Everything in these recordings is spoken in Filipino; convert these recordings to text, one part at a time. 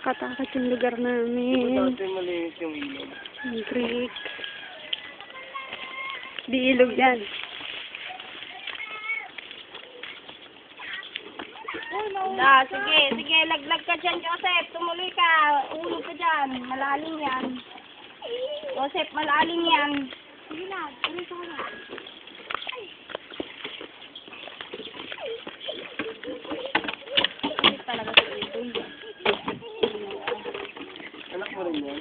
Katakot yung lugar namin. Dati malinis yung ilog. Yung creek. Di ilog yan. Sige, laglag ka dyan, Joseph. Tumuloy ka. Ulog ka dyan. Malalim yan. Joseph, malalim yan. Sige na, tuloy ka na. Ay, talaga sa ito. Anak mo rin yan?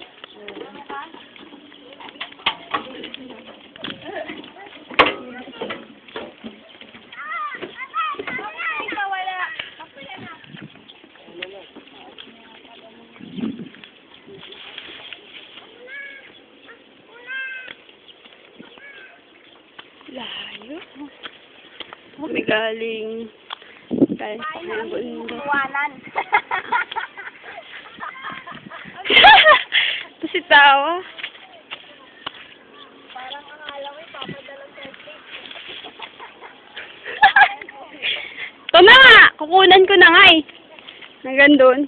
Layo. May galing tayo sa mundo. Iwanan. Ito si Tawa. Parang akala ko ipapadalang sa Ito na nga! Kukunan ko na nga eh. Hanggang doon.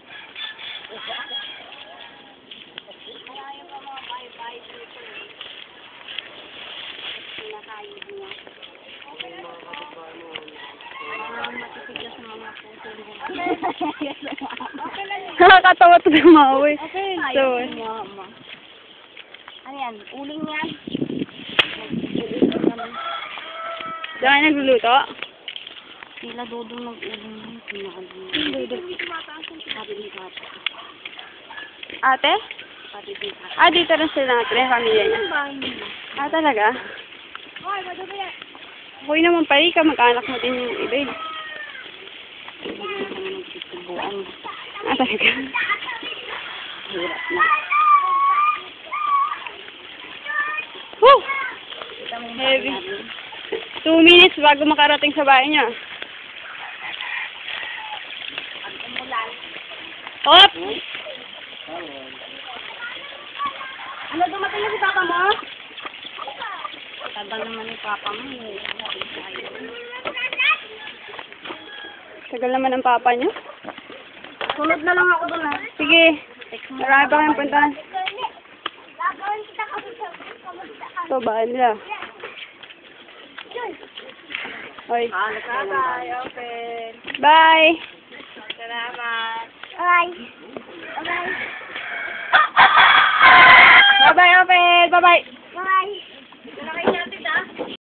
Nakakatawa ito ng maui. Okay, So, ano yan? Uling yan? saan kayo nagluluto? Sila dodong nag-uling yan. Ate? Ah, dito rin sila natin. Pamilya niya. Ah, talaga? Huwag naman pala ka. Mag-anak mo din yung iba eh. Ah, talaga? Hirap na. Woo! Heavy. 2 minutes bago makarating sa bahay niya. Ang umulan. Hop! Ano, dumating na si Papa mo? Tagal naman ni Papa mo. Tagal naman ang papa niyo. Sunod na lang ako doon, ha? Sige. Marami pa kayong puntahan. Ito, bahay nila. Hoy. Bye, open. Bye! Salamat. Bye. Bye. Bye-bye, Open! Bye-bye! Bye. Ito na kayo natin, ha?